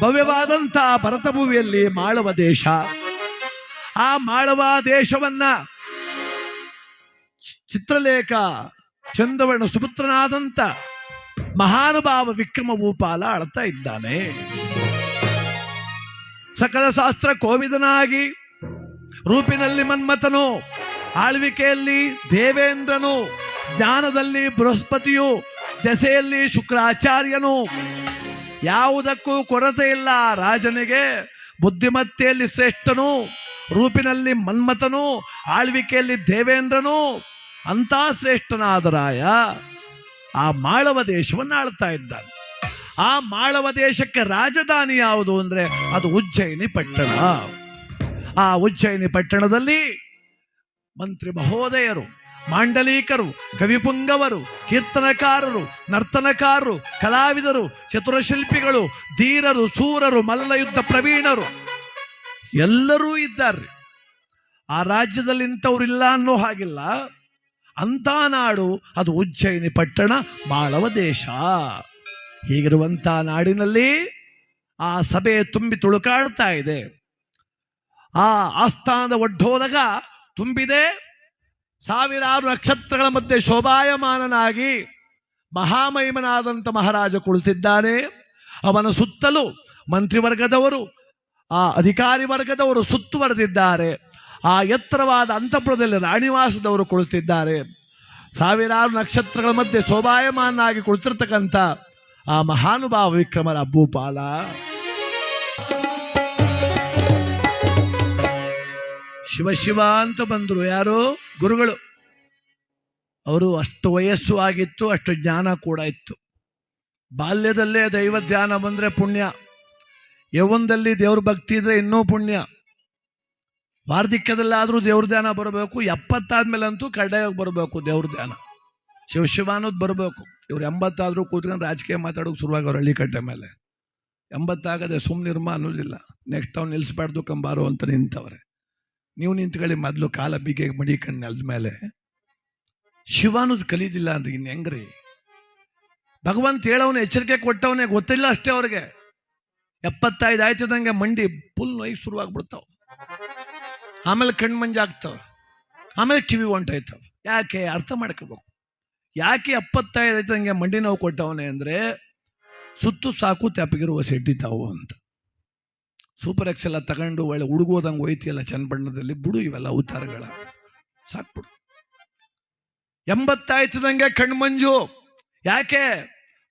ಭವ್ಯವಾದಂಥ ಭರತ ಭೂಮಿಯಲ್ಲಿ ಮಾಳವ ದೇಶ. ಆ ಮಾಳವ ದೇಶವನ್ನ ಚಿತ್ರಲೇಖ ಚಂದವರ್ಣ ಸುಪುತ್ರನಾದಂಥ ಮಹಾನುಭಾವ ವಿಕ್ರಮ ಭೂಪಾಲ ಆಳ್ತಾ ಇದ್ದಾನೆ. ಸಕಲ ಶಾಸ್ತ್ರ ಕೋವಿದನಾಗಿ, ರೂಪಿನಲ್ಲಿ ಮನ್ಮಥನು, ಆಳ್ವಿಕೆಯಲ್ಲಿ ದೇವೇಂದ್ರನು, ಜ್ಞಾನದಲ್ಲಿ ಬೃಹಸ್ಪತಿಯು, ದೆಸೆಯಲ್ಲಿ ಶುಕ್ರಾಚಾರ್ಯನು, ಯಾವುದಕ್ಕೂ ಕೊರತೆ ಇಲ್ಲ ರಾಜನಿಗೆ. ಬುದ್ಧಿಮತ್ತೆಯಲ್ಲಿ ಶ್ರೇಷ್ಠನು, ರೂಪಿನಲ್ಲಿ ಮನ್ಮಥನು, ಆಳ್ವಿಕೆಯಲ್ಲಿ ದೇವೇಂದ್ರನು, ಅಂತ ಶ್ರೇಷ್ಠನಾದ ರಾಯ ಆ ಮಾಳವ ದೇಶವನ್ನು ಆಳ್ತಾ ಇದ್ದಾನೆ. ಆ ಮಾಳವ ದೇಶಕ್ಕೆ ರಾಜಧಾನಿ ಯಾವುದು ಅಂದ್ರೆ ಅದು ಉಜ್ಜಯಿನಿ ಪಟ್ಟಣ. ಆ ಉಜ್ಜಯಿನಿ ಪಟ್ಟಣದಲ್ಲಿ ಮಂತ್ರಿ ಮಹೋದಯರು, ಮಾಂಡಲೀಕರು, ಕವಿಪುಂಗವರು, ಕೀರ್ತನಕಾರರು, ನರ್ತನಕಾರರು, ಕಲಾವಿದರು, ಚತುರಶಿಲ್ಪಿಗಳು, ಧೀರರು, ಶೂರರು, ಮಲ್ಲಯುದ್ಧ ಪ್ರವೀಣರು ಎಲ್ಲರೂ ಇದ್ದಾರೆ. ಆ ರಾಜ್ಯದಲ್ಲಿ ಇಂಥವ್ರಿಲ್ಲ ಅನ್ನೋ ಹಾಗಿಲ್ಲ. ಅಂತ ನಾಡು ಅದು ಉಜ್ಜಯಿನಿ ಪಟ್ಟಣ, ಮಾಳವ ದೇಶ. ಹೀಗಿರುವಂಥ ನಾಡಿನಲ್ಲಿ ಆ ಸಭೆ ತುಂಬಿ ತುಳುಕಾಡ್ತಾ ಇದೆ. ಆ ಆಸ್ಥಾನದ ಒಡ್ಡೋಲಗ ತುಂಬಿದೆ. ಸಾವಿರಾರು ನಕ್ಷತ್ರಗಳ ಮಧ್ಯೆ ಶೋಭಾಯಮಾನನಾಗಿ ಮಹಾಮಹಿಮನಾದಂಥ ಮಹಾರಾಜ ಕುಳಿತಿದ್ದಾನೆ. ಅವನ ಸುತ್ತಲೂ ಮಂತ್ರಿವರ್ಗದವರು, ಆ ಅಧಿಕಾರಿ ವರ್ಗದವರು ಸುತ್ತುವರೆದಿದ್ದಾರೆ. ಆ ಎತ್ತರವಾದ ಅಂತಃಪುರದಲ್ಲಿ ರಾಣಿವಾಸದವರು ಕುಳಿತಿದ್ದಾರೆ. ಸಾವಿರಾರು ನಕ್ಷತ್ರಗಳ ಮಧ್ಯೆ ಶೋಭಾಯಮಾನಾಗಿ ಕುಳಿತಿರ್ತಕ್ಕಂಥ ಆ ಮಹಾನುಭಾವ ವಿಕ್ರಮರ ಭೂಪಾಲ. ಶಿವ ಶಿವ ಅಂತ ಬಂದರು. ಯಾರು? ಗುರುಗಳು. ಅವರು ಅಷ್ಟು ವಯಸ್ಸು ಆಗಿತ್ತು, ಅಷ್ಟು ಜ್ಞಾನ ಕೂಡ ಇತ್ತು. ಬಾಲ್ಯದಲ್ಲೇ ದೈವ ಧ್ಯಾನ ಬಂದರೆ ಪುಣ್ಯ, ಯೌವನದಲ್ಲಿ ದೇವ್ರ ಭಕ್ತಿ ಇದ್ರೆ ಇನ್ನೂ ಪುಣ್ಯ, ವಾರ್ಧಿಕ್ಯದಲ್ಲಾದರೂ ದೇವ್ರ ಧ್ಯಾನ ಬರಬೇಕು. 70 ಆದ್ಮೇಲಂತೂ ಕಡ್ಡಾಯವಾಗಿ ಬರಬೇಕು ದೇವ್ರ ಧ್ಯಾನ. ಶಿವ ಅನ್ನೋದು ಬರಬೇಕು. ಇವ್ರು 80 ಆದರೂ ಕೂತ್ಕೊಂಡು ರಾಜಕೀಯ ಮಾತಾಡೋಕೆ ಶುರುವಾಗವ್ರು ಹಳ್ಳಿ ಕಟ್ಟೆ ಮೇಲೆ. 80 ಆಗದೆ ಸುಮ್ಮನಿರ್ಮ ಅನ್ನೋದಿಲ್ಲ. ನೆಕ್ಸ್ಟ್ ಅವ್ನು ನಿಲ್ಲಿಸ್ಬಾರ್ದು ಕಂಬಾರು ಅಂತ ನಿಂತವ್ರೆ. ನೀವು ನಿಂತ್ಕೊಳ್ಳಿ ಮೊದಲು, ಕಾಲ ಬಿಗೆ ಮಡಿಕಂಡು ನೆಲದ ಮೇಲೆ. ಶಿವ ಅನ್ನೋದು ಕಲೀದಿಲ್ಲ ಅಂದ್ರೆ ಇನ್ನು ಹೆಂಗ್ರಿ? ಭಗವಂತ ಹೇಳವನೇ, ಎಚ್ಚರಿಕೆ ಕೊಟ್ಟವನೇ, ಗೊತ್ತಿಲ್ಲ ಅಷ್ಟೇ ಅವ್ರಿಗೆ. 75 ಆಯ್ತದಂಗೆ ಮಂಡಿ ಫುಲ್ ನೋಯ್ಗೆ ಶುರುವಾಗ್ಬಿಡ್ತಾವ. ಆಮೇಲೆ ಕಣ್ಣು ಮಂಜಾಗ್ತಾವ, ಆಮೇಲೆ ಕಿವಿ ಹೊಂಟಾಯ್ತಾವ. ಯಾಕೆ? ಅರ್ಥ ಮಾಡ್ಕೋಬೇಕು. ಯಾಕೆ 75 ಆಯ್ತದಂಗೆ ಮಂಡಿ ನೋವು ಕೊಟ್ಟವನೇ ಅಂದ್ರೆ ಸುತ್ತು ಸಾಕು ತೆಪ್ಪಗಿರುವ ಸೆಡ್ಡಿ ತಾವು ಅಂತ. ಸೂಪರ್ ಎಕ್ಸ್ ಎಲ್ಲ ತಗೊಂಡು ಒಳ್ಳೆ ಹುಡುಗೋದಂಗೆ ಹೋಯ್ತಿಯಲ್ಲ ಚನ್ನಬಣ್ಣದಲ್ಲಿ, ಬಿಡು ಇವೆಲ್ಲ ಅವತಾರಗಳ, ಸಾಕ್ಬಿಡು. 80 ಆಯ್ತದಂಗೆ ಕಣ್ಣು ಮಂಜು. ಯಾಕೆ?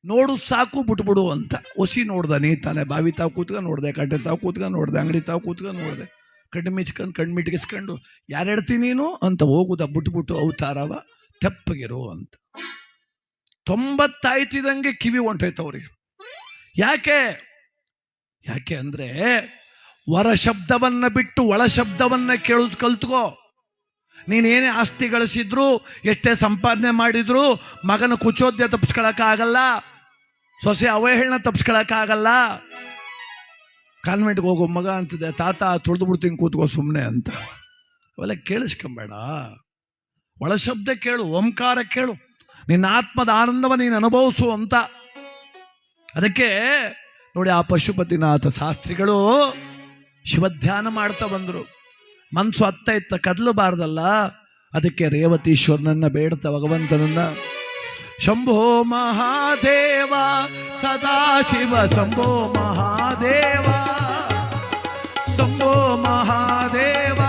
ನೋಡು ಸಾಕು ಬಿಟ್ಬಿಡು ಅಂತ. ಒಸಿ ನೋಡ್ದ ನೀ ತಾನೆ, ಬಾವಿ ತಾವು ಕೂತ್ಕೊಂಡು ನೋಡ್ದೆ, ಕಟ್ಟೆ ತಾವು ಕೂತ್ಕೊಂಡು ನೋಡ್ದೆ, ಅಂಗಡಿ ತಾವು ಕೂತ್ಕೊಂಡು ನೋಡ್ದೆ, ಕಣ್ಣು ಮಿಚ್ಕೊಂಡು ಕಣ್ಣು ಮಿಟ್ಗಿಸ್ಕೊಂಡು ಯಾರೆಡ್ತಿ ನೀನು ಅಂತ ಹೋಗುದ ಬಿಟ್ಬಿಟ್ಟು ಅವತಾರವ ತೆಪ್ಪಗಿರು ಅಂತ. 90 ಆಯ್ತಿದಂಗೆ ಕಿವಿ ಹೊಂಟೋಯ್ತವ್ರಿಗೆ. ಯಾಕೆ? ಯಾಕೆ ಅಂದ್ರೆ ಹೊರ ಶಬ್ದವನ್ನ ಬಿಟ್ಟು ಒಳ ಶಬ್ದವನ್ನ ಕೇಳೋದು ಕಲ್ತ್ಕೋ. ನೀನೇನೇ ಆಸ್ತಿ ಗಳಿಸಿದ್ರು, ಎಷ್ಟೇ ಸಂಪಾದನೆ ಮಾಡಿದ್ರು, ಮಗನ ಕುಚೋದ್ಯ ತಪ್ಪಿಸ್ಕೊಳಕ್ಕಾಗಲ್ಲ, ಸೊಸೆ ಅವಹೇಳನ ತಪ್ಪಿಸ್ಕೊಳಕ್ಕಾಗಲ್ಲ. ಕಾನ್ವೆಂಟ್ಗೆ ಹೋಗೋ ಮಗ ಅಂತಿದೆ, ತಾತ ತುಳಿದು ಬಿಡ್ತೀನಿ ಕೂತ್ಕೋ ಸುಮ್ಮನೆ ಅಂತ. ಅವೆಲ್ಲ ಕೇಳಿಸ್ಕೊಂಬೇಡ. ಒಳ ಶಬ್ದ ಕೇಳು, ಓಂಕಾರ ಕೇಳು, ನಿನ್ನ ಆತ್ಮದ ಆನಂದವ ನೀನು ಅನುಭವಿಸು ಅಂತ. ಅದಕ್ಕೆ ನೋಡಿ, ಆ ಪಶುಪತಿನಾಥ ಶಾಸ್ತ್ರಿಗಳು ಶಿವಧ್ಯಾನ ಮಾಡ್ತಾ ಬಂದರು. ಮನ್ಸು ಹತ್ತ ಇತ್ತ ಕದಲಬಾರ್ದಲ್ಲ. ಅದಕ್ಕೆ ರೇವತೀಶ್ವರನನ್ನ ಬೇಡ್ತಾ ಭಗವಂತನನ್ನ, ಶಂಭೋ ಮಹಾದೇವ ಸದಾಶಿವ, ಶಂಭೋ ಮಹಾದೇವ, ಶಂಭೋ ಮಹಾದೇವ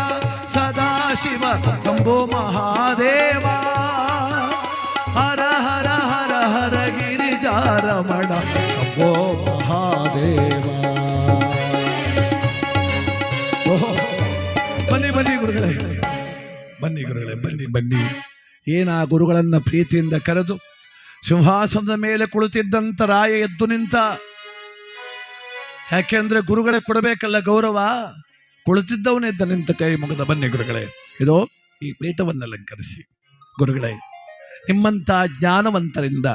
ಸದಾಶಿವ, ಶಂಭೋ ಮಹಾದೇವ, ಹರ ಹರ ಹರ ಹರ ಗಿರಿಜಾರಮಣ, ಶಂಭೋ ಮಹಾದೇವ. ಬನ್ನಿ ಬನ್ನಿ ಗುರುಗಳೇ, ಬನ್ನಿ ಗುರುಗಳೇ, ಬನ್ನಿ ಬನ್ನಿ. ಏನ ಗುರುಗಳನ್ನ ಪ್ರೀತಿಯಿಂದ ಕರೆದು ಸಿಂಹಾಸನದ ಮೇಲೆ ಕುಳಿತಿದ್ದಂತ ರಾಯ ಎದ್ದು ನಿಂತ. ಯಾಕೆಂದ್ರೆ ಗುರುಗಳೇ ಕೊಡಬೇಕಲ್ಲ ಗೌರವ. ಕುಳಿತಿದ್ದವನೆದ್ದ ನಿಂತ ಕೈ ಮುಗಿದ. ಬನ್ನಿ ಗುರುಗಳೇ, ಇದೋ ಈ ಪೀಠವನ್ನು ಅಲಂಕರಿಸಿ. ಗುರುಗಳೇ, ನಿಮ್ಮಂತ ಜ್ಞಾನವಂತರಿಂದ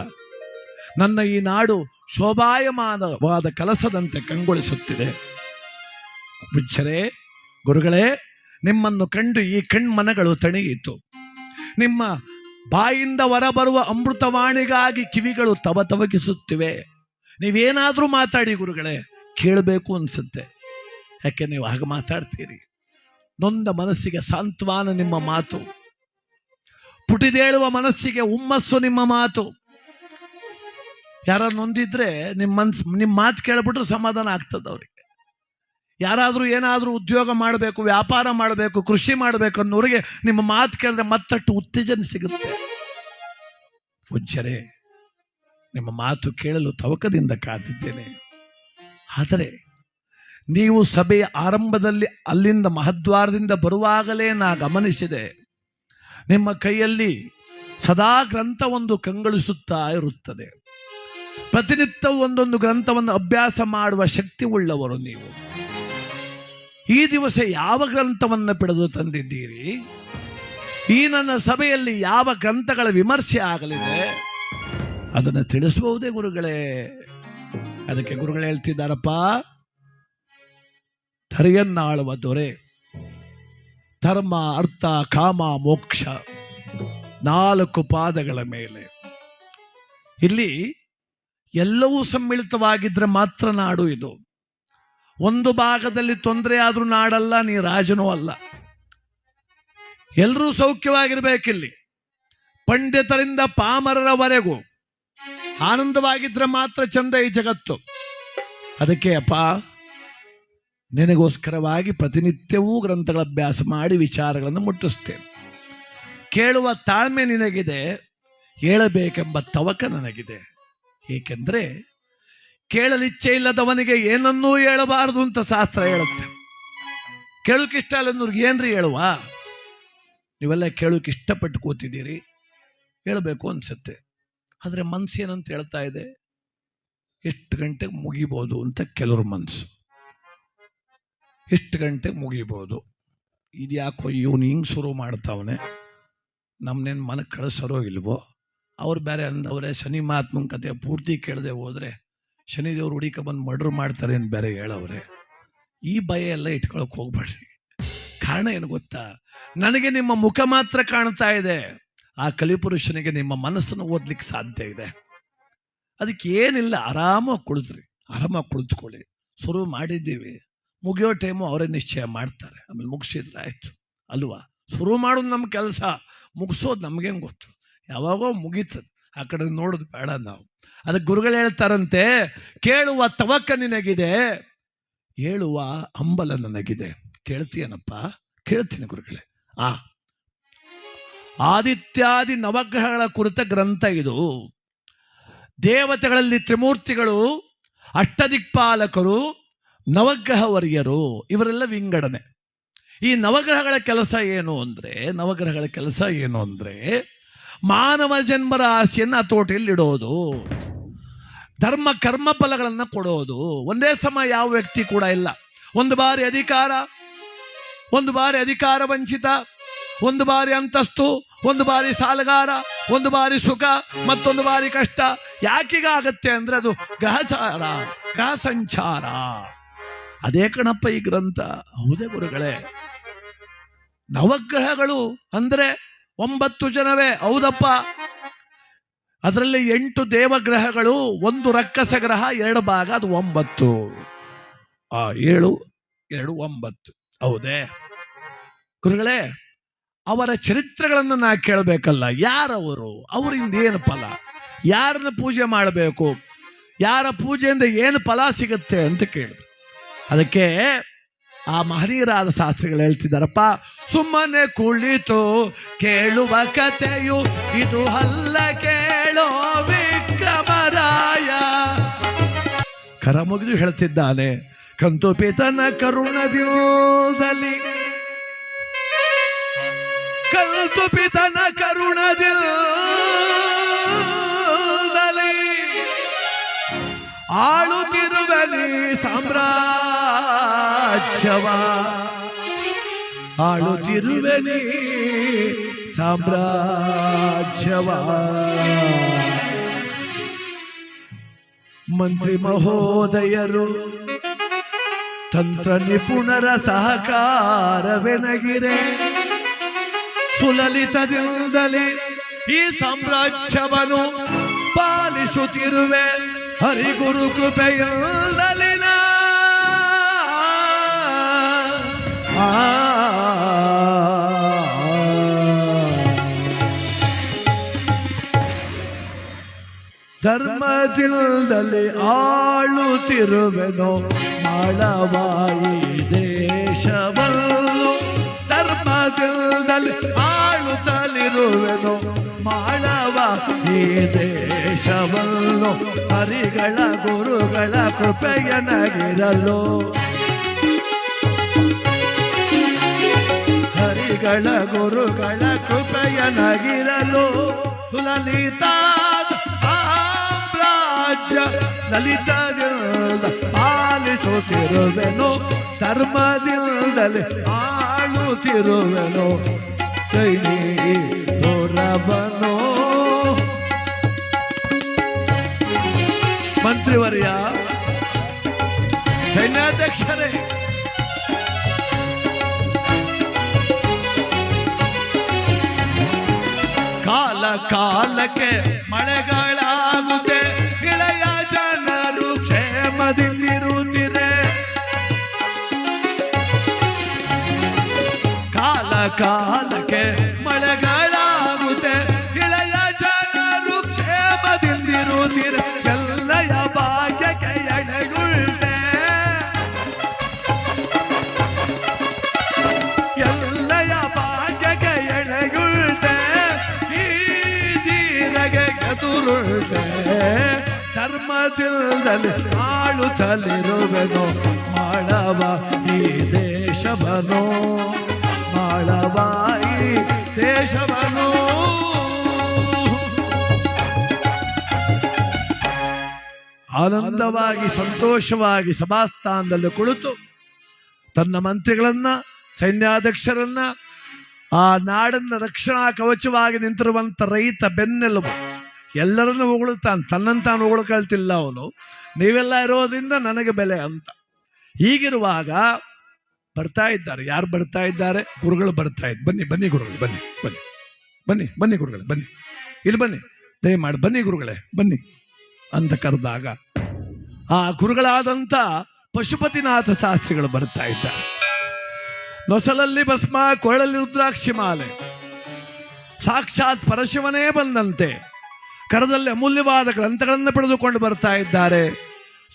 ನನ್ನ ಈ ನಾಡು ಶೋಭಾಯಮಾನವಾದ ಕಲಸದಂತೆ ಕಂಗೊಳಿಸುತ್ತಿದೆ. ಪೂಜ್ಯರೇ, ಗುರುಗಳೇ, ನಿಮ್ಮನ್ನು ಕಂಡು ಈ ಕಣ್ಮನಗಳು ತಣಿಯಿತು. ನಿಮ್ಮ ಬಾಯಿಂದ ಹೊರಬರುವ ಅಮೃತವಾಣಿಗಾಗಿ ಕಿವಿಗಳು ತವತವಗಿಸುತ್ತಿವೆ. ನೀವೇನಾದ್ರೂ ಮಾತಾಡಿ ಗುರುಗಳೇ, ಕೇಳಬೇಕು ಅನ್ಸುತ್ತೆ. ಯಾಕೆ ನೀವು ಹಾಗೆ ಮಾತಾಡ್ತೀರಿ. ನೊಂದ ಮನಸ್ಸಿಗೆ ಸಾಂತ್ವನ ನಿಮ್ಮ ಮಾತು, ಪುಟಿದೇಳುವ ಮನಸ್ಸಿಗೆ ಹುಮ್ಮಸ್ಸು ನಿಮ್ಮ ಮಾತು. ಯಾರ ನೊಂದಿದ್ರೆ ನಿಮ್ಮ ಮಾತು ಕೇಳ್ಬಿಟ್ರೆ ಸಮಾಧಾನ ಆಗ್ತದೆ ಅವರಿಗೆ. ಯಾರಾದರೂ ಏನಾದರೂ ಉದ್ಯೋಗ ಮಾಡಬೇಕು, ವ್ಯಾಪಾರ ಮಾಡಬೇಕು, ಕೃಷಿ ಮಾಡಬೇಕು ಅನ್ನೋರಿಗೆ ನಿಮ್ಮ ಮಾತು ಕೇಳಿದ್ರೆ ಮತ್ತಷ್ಟು ಉತ್ತೇಜನ ಸಿಗುತ್ತೆ. ಪೂಜ್ಯರೇ, ನಿಮ್ಮ ಮಾತು ಕೇಳಲು ತವಕದಿಂದ ಕಾದಿದ್ದೇನೆ. ಆದರೆ ನೀವು ಸಭೆಯ ಆರಂಭದಲ್ಲಿ ಅಲ್ಲಿಂದ ಮಹದ್ವಾರದಿಂದ ಬರುವಾಗಲೇ ನಾ ಗಮನಿಸಿದೆ, ನಿಮ್ಮ ಕೈಯಲ್ಲಿ ಸದಾ ಗ್ರಂಥ ಒಂದು ಕಂಗೊಳಿಸುತ್ತಾ ಇರುತ್ತದೆ. ಪ್ರತಿನಿತ್ಯ ಒಂದೊಂದು ಗ್ರಂಥವನ್ನು ಅಭ್ಯಾಸ ಮಾಡುವ ಶಕ್ತಿ ಉಳ್ಳವರು ನೀವು. ಈ ದಿವಸ ಯಾವ ಗ್ರಂಥವನ್ನು ಪಡೆದು ತಂದಿದ್ದೀರಿ? ಈ ನನ್ನ ಸಭೆಯಲ್ಲಿ ಯಾವ ಗ್ರಂಥಗಳ ವಿಮರ್ಶೆ ಆಗಲಿದೆ ಅದನ್ನು ತಿಳಿಸಬಹುದೇ ಗುರುಗಳೇ? ಅದಕ್ಕೆ ಗುರುಗಳು ಹೇಳ್ತಿದ್ದಾರಪ್ಪ, ಧರೆಯನ್ನಾಳುವ ದೊರೆ, ಧರ್ಮ ಅರ್ಥ ಕಾಮ ಮೋಕ್ಷ 4 ಪಾದಗಳ ಮೇಲೆ. ಇಲ್ಲಿ ಎಲ್ಲವೂ ಸಮ್ಮಿಳಿತವಾಗಿದ್ರೆ ಮಾತ್ರ ನಾಡು ಇದು. ಒಂದು ಭಾಗದಲ್ಲಿ ತೊಂದರೆ ಆದ್ರೂ ನಾಡಲ್ಲ, ನೀ ರಾಜನೂ ಅಲ್ಲ. ಎಲ್ಲರೂ ಸೌಖ್ಯವಾಗಿರ್ಬೇಕಿಲ್ಲಿ. ಪಂಡಿತರಿಂದ ಪಾಮರರವರೆಗೂ ಆನಂದವಾಗಿದ್ರೆ ಮಾತ್ರ ಚಂದ ಈ ಜಗತ್ತು. ಅದಕ್ಕೆ ಅಪ್ಪ, ನಿನಗೋಸ್ಕರವಾಗಿ ಪ್ರತಿನಿತ್ಯವೂ ಗ್ರಂಥಗಳ ಅಭ್ಯಾಸ ಮಾಡಿ ವಿಚಾರಗಳನ್ನು ಮುಟ್ಟಿಸ್ತೇನೆ. ಕೇಳುವ ತಾಳ್ಮೆ ನಿನಗಿದೆ, ಹೇಳಬೇಕೆಂಬ ತವಕ ನನಗಿದೆ. ಏಕೆಂದ್ರೆ ಕೇಳಲಿಚ್ಛೆ ಇಲ್ಲದವನಿಗೆ ಏನನ್ನೂ ಹೇಳಬಾರದು ಅಂತ ಶಾಸ್ತ್ರ ಹೇಳುತ್ತೆ. ಕೇಳೋಕ್ಕಿಷ್ಟ ಇಲ್ಲದವ್ರಿಗೆ ಏನ್ರಿ ಹೇಳುವ? ನೀವೆಲ್ಲ ಕೇಳೋಕೆ ಇಷ್ಟಪಟ್ಟು ಕೂತಿದ್ದೀರಿ, ಹೇಳಬೇಕು ಅನ್ಸುತ್ತೆ. ಆದರೆ ಮನಸ್ಸು ಏನಂತ ಹೇಳ್ತಾ ಇದೆ, ಎಷ್ಟು ಗಂಟೆಗೆ ಮುಗಿಬೋದು ಅಂತ ಕೆಲವ್ರ ಮನಸ್ಸು. ಎಷ್ಟು ಗಂಟೆಗೆ ಮುಗಿಬೋದು, ಇದು ಯಾಕೋ ಇವನು ಹಿಂಗೆ ಶುರು ಮಾಡ್ತಾವನೆ, ನಮ್ಮನೇನು ಮನಕ್ಕೆ ಕಳಿಸೋರೋ ಇಲ್ವೋ. ಅವ್ರು ಬೇರೆ ಅಂದವ್ರೆ, ಶನಿ ಮಹಾತ್ಮನ ಕತೆ ಪೂರ್ತಿ ಕೇಳದೆ ಹೋದ್ರೆ ಶನಿದೇವ್ರು ಹುಡುಕ ಬಂದು ಮರ್ಡರ್ ಮಾಡ್ತಾರೆ ಅಂತ ಬೇರೆ ಹೇಳವ್ರೆ. ಈ ಭಯ ಎಲ್ಲ ಇಟ್ಕೊಳಕ್ ಹೋಗ್ಬೇಡ್ರಿ. ಕಾರಣ ಏನು ಗೊತ್ತಾ? ನನಗೆ ನಿಮ್ಮ ಮುಖ ಮಾತ್ರ ಕಾಣ್ತಾ ಇದೆ, ಆ ಕಲಿಪುರುಷನಿಗೆ ನಿಮ್ಮ ಮನಸ್ಸನ್ನು ಓದ್ಲಿಕ್ಕೆ ಸಾಧ್ಯ ಇದೆ. ಅದಕ್ಕೆ ಏನಿಲ್ಲ, ಆರಾಮಾಗಿ ಕುಳಿತುಕೊಳ್ಳಿ. ಶುರು ಮಾಡಿದ್ದೀವಿ, ಮುಗಿಯೋ ಟೈಮು ಅವರೇ ನಿಶ್ಚಯ ಮಾಡ್ತಾರೆ, ಆಮೇಲೆ ಮುಗಿಸಿದ್ರೆ ಆಯ್ತು ಅಲ್ವಾ? ಶುರು ಮಾಡೋದು ನಮ್ಮ ಕೆಲಸ, ಮುಗಿಸೋದು ನಮ್ಗೇನು ಗೊತ್ತು? ಯಾವಾಗೋ ಮುಗೀತದೆ, ಆ ಕಡೆ ನೋಡೋದು ಬೇಡ ನಾವು. ಅದಕ್ಕೆ ಗುರುಗಳು ಹೇಳ್ತಾರಂತೆ, ಕೇಳುವ ತವಕ ನಿನಗಿದೆ, ಹೇಳುವ ಹಂಬಲ ನನಗಿದೆ. ಕೇಳ್ತೀಯನಪ್ಪ? ಕೇಳ್ತೀನಿ ಗುರುಗಳೇ. ಆದಿತ್ಯಾದಿ ನವಗ್ರಹಗಳ ಕುರಿತ ಗ್ರಂಥ ಇದು. ದೇವತೆಗಳಲ್ಲಿ ತ್ರಿಮೂರ್ತಿಗಳು, ಅಷ್ಟದಿಕ್ಪಾಲಕರು, ನವಗ್ರಹ ವರ್ಯರು, ಇವರೆಲ್ಲ ವಿಂಗಡಣೆ. ಈ ನವಗ್ರಹಗಳ ಕೆಲಸ ಏನು ಅಂದ್ರೆ ಮಾನವ ಜನ್ಮರ ಆಸೆಯನ್ನು ಹತೋಟಿಯಲ್ಲಿ ಇಡೋದು, ಧರ್ಮ ಕರ್ಮ ಫಲಗಳನ್ನು ಕೊಡೋದು. ಒಂದೇ ಸಮ ಯಾವ ವ್ಯಕ್ತಿ ಕೂಡ ಇಲ್ಲ. ಒಂದು ಬಾರಿ ಅಧಿಕಾರ ವಂಚಿತ, ಒಂದು ಬಾರಿ ಅಂತಸ್ತು, ಒಂದು ಬಾರಿ ಸಾಲಗಾರ, ಒಂದು ಬಾರಿ ಸುಖ, ಮತ್ತೊಂದು ಬಾರಿ ಕಷ್ಟ. ಯಾಕೀಗಾಗತ್ತೆ ಅಂದ್ರೆ ಅದು ಗ್ರಹ ಸಂಚಾರ. ಅದೇ ಕಣಪ್ಪ ಈ ಗ್ರಂಥ. ಹೌದೇ ಗುರುಗಳೇ? ನವಗ್ರಹಗಳು ಅಂದ್ರೆ 9 ಜನವೇ, ಹೌದಪ್ಪ. ಅದರಲ್ಲಿ 8 ದೇವಗ್ರಹಗಳು, 1 ರಕ್ಕಸ ಗ್ರಹ, 2 ಭಾಗ, ಅದು 9. 7, 2, 9. ಹೌದೇ ಗುರುಗಳೇ? ಅವರ ಚರಿತ್ರೆಗಳನ್ನು ನಾ ಕೇಳಬೇಕಲ್ಲ. ಯಾರವರು? ಅವರಿಂದ ಏನು ಫಲ? ಯಾರನ್ನ ಪೂಜೆ ಮಾಡಬೇಕು? ಯಾರ ಪೂಜೆಯಿಂದ ಏನು ಫಲ ಸಿಗುತ್ತೆ ಅಂತ ಕೇಳಿದ್ರು. ಅದಕ್ಕೆ ಆ ಮಹನೀಯರಾದ ಶಾಸ್ತ್ರಿಗಳು ಹೇಳ್ತಿದ್ದಾರಪ್ಪ, ಸುಮ್ಮನೆ ಕುಳಿತು ಕೇಳುವ ಕಥೆಯು ಇದು ಅಲ್ಲ ಕೇಳೋ ವಿಕ್ರಮರಾಯ. ಕರ ಮುಗಿದು ಹೇಳ್ತಿದ್ದಾನೆ, ಕಂತು ಪಿತನ ಕರುಣದಿಲ್ಲದಲ್ಲಿ, ಕಂತು ಪಿತನ ಕರುಣದಿಲ್ಲದಲ್ಲಿ ಆಳುತ್ತಿರುವನಿ ಸಾಮ್ರಾಜ್ಯವ, ಆಳುತ್ತಿರುವನಿ ಸಾಮ್ರಾಜ್ಯವ. ಮಂತ್ರಿ ಮಹೋದಯರು ತಂತ್ರ ನಿಪುಣರ ಸಹಕಾರವೆನಗಿರೆ, ಸುಲಲಿತದಿಂದಲೇ ಈ ಸಾಮ್ರಾಜ್ಯವನ್ನು ಪಾಲಿಸುತ್ತಿರುವೆ ಹರಿಗುರು ಕೃಪೆಯಿಂದಲಿನ ಧರ್ಮದಿಂದಲೇ ಆಳುತ್ತಿರುವೆನೋ ಮಾಳವಾಯಿ ದೇಶವಲ್ಲೋ. ಧರ್ಮದಿಂದಲೇ ಆಳುತ್ತಲಿರುವೆನೋ ಮಾಳವ ಈ ದೇಶವಲ್ಲೋ. ಹರಿಗಳ ಗುರುಗಳ ಕೃಪೆಯನಗಿರಲು, ಹರಿಗಳ ಗುರುಗಳ ಕೃಪೆಯನಗಿರಲು. ಲಲಿತ ಸಾಮ್ರಾಜ್ಯ ಲಲಿತದಿಂದ ಪಾಲಿಸುತ್ತಿರುವೆನೋ. ಧರ್ಮದಿಂದಲೇ ಆಳುತ್ತಿರುವೆನೋ ಕೈಲಿ ತೋರವನೋ. ಮಂತ್ರಿವರ್ಯ, ಸೈನ್ಯಾಧ್ಯಕ್ಷರೇ, ಕಾಲ ಕಾಲಕ್ಕೆ ಮಳೆಗಳಾಗುತ್ತೆ, ಗೆಳೆಯ ಜನರು ಕ್ಷೇಮದಿಂದಿರುತ್ತೀರೆ. ಕಾಲ ಕಾಲಕ್ಕೆ ಮಳೆಗಳಾಗುತ್ತೆ, ಗೆಳೆಯ ಜನರು ಕ್ಷೇಮದಿಂದಿರುತ್ತೀರೆ. ಎಲ್ಲಯ ಭಾಗ್ಯಕ್ಕೆ ಎಡೆಗುಳ್ತೆ, ಎಲ್ಲಯ ಭಾಗ್ಯಕ್ಕೆ ಎಡೆಗುಳ್ತೆ, ಈ ತೀರಗೆ ಎದುರುಳ್ತೆ. ಧರ್ಮದಿಂದಲೇ ಆಳುತ್ತಲಿರುವೆನೋ ಮಾಳವ ಈ ದೇಶವನೋ, ಮಾಳವ ಈ ದೇಶವನೋ. ಆನಂದವಾಗಿ ಸಂತೋಷವಾಗಿ ಸಭಾಸ್ಥಾನದಲ್ಲಿ ಕುಳಿತು ತನ್ನ ಮಂತ್ರಿಗಳನ್ನ, ಸೈನ್ಯಾಧ್ಯಕ್ಷರನ್ನ, ಆ ನಾಡನ್ನ ರಕ್ಷಣಾ ಕವಚವಾಗಿ ನಿಂತಿರುವಂತ ರೈತ ಬೆನ್ನೆಲುಬು ಎಲ್ಲರನ್ನು ಹೊಗಳುತ್ತಾನೆ. ತನ್ನಂತಾನು ಹೊಗಳ್ಕೊಳ್ತಿಲ್ಲ ಅವನು. ನೀವೆಲ್ಲ ಇರೋದ್ರಿಂದ ನನಗೆ ಬೆಲೆ ಅಂತ. ಹೀಗಿರುವಾಗ ಬರ್ತಾ ಇದ್ದಾರೆ. ಯಾರು ಬರ್ತಾ ಇದ್ದಾರೆ? ಗುರುಗಳು ಬರ್ತಾ ಇದ್ದಾರೆ. ಬನ್ನಿ ಬನ್ನಿ ಗುರುಗಳು, ಬನ್ನಿ ಬನ್ನಿ ಬನ್ನಿ ಬನ್ನಿ ಗುರುಗಳೇ, ಬನ್ನಿ ಇಲ್ಲಿ ಬನ್ನಿ, ದಯಮಾಡಿ ಬನ್ನಿ ಗುರುಗಳೇ ಬನ್ನಿ ಅಂತ ಕರೆದಾಗ ಆ ಗುರುಗಳಾದಂಥ ಪಶುಪತಿನಾಥ ಶಾಸ್ತ್ರಿಗಳು ಬರ್ತಾ ಇದ್ದಾರೆ. ನೊಸಲಲ್ಲಿ ಭಸ್ಮ, ಕೊರಳಲ್ಲಿ ರುದ್ರಾಕ್ಷಿ ಮಾಲೆ, ಸಾಕ್ಷಾತ್ ಪರಶಿವನೇ ಬಂದಂತೆ ಕರದಲ್ಲಿ ಅಮೂಲ್ಯವಾದ ಗ್ರಂಥಗಳನ್ನು ಪಡೆದುಕೊಂಡು ಬರ್ತಾ ಇದ್ದಾರೆ.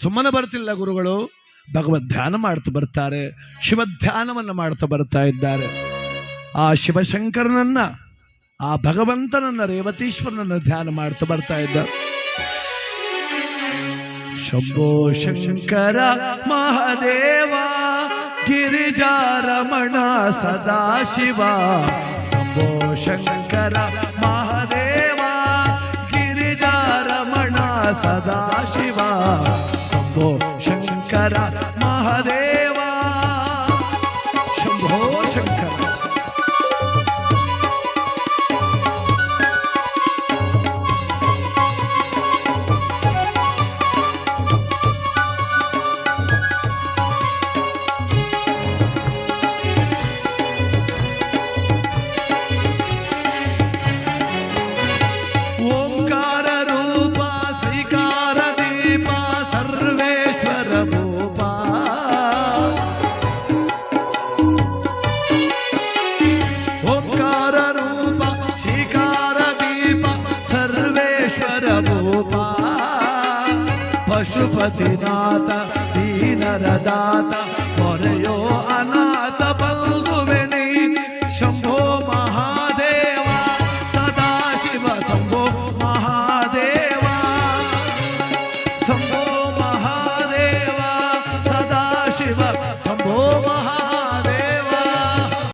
ಸುಮ್ಮನೆ ಬರ್ತಿಲ್ಲ ಗುರುಗಳು, ಭಗವದ್ ಧ್ಯಾನ ಮಾಡ್ತಾ ಬರ್ತಾರೆ, ಶಿವಧ್ಯಾನವನ್ನು ಮಾಡ್ತಾ ಬರ್ತಾ ಇದ್ದಾರೆ. ಆ ಶಿವಶಂಕರನನ್ನ, ಆ ಭಗವಂತನನ್ನ, ರೇವತೀಶ್ವರನನ್ನ ಧ್ಯಾನ ಮಾಡ್ತಾ ಬರ್ತಾ ಇದ್ದಾರೆ. ಶಂಭೋ ಶಂಕರ ಮಹಾದೇವ ಗಿರಿಜಾರಮಣ ಸದಾಶಿವ. ಶಂಭೋ ಶಂಕರ ಮಹಾದೇವ ಗಿರಿಜಾರಮಣ ಸದಾಶಿವ. ಶಂಭೋ ಶಂಕರ ಮಹಾದೇವ, ಶಂಭೋ ಶಂಕರ. ಓಂಕಾರ ರೂಪ ಶ್ರೀಕಾರ ದೀಪ ಸರ್ವೇಶ್ವರ ಭೂಪ. ಓಂಕಾರ ರೂಪ ಶ್ರೀಕಾರ ದೀಪ ಸರ್ವೇಶ್ವರ ಭೂಪ. ಪಶುಪತಿನಾಥ ದೀನರದಾತ ಮೊರೆಯೋ ಅನಾಥ ಬಂಧುವೆನಿ. ಶಂಭೋ ಮಹಾದೇವ ಸದಾಶಿವ. ಶಂಭೋ ಮಹಾದೇವ, ಶಂಭೋ ಮಹಾದೇವ ಸದಾಶಿವ.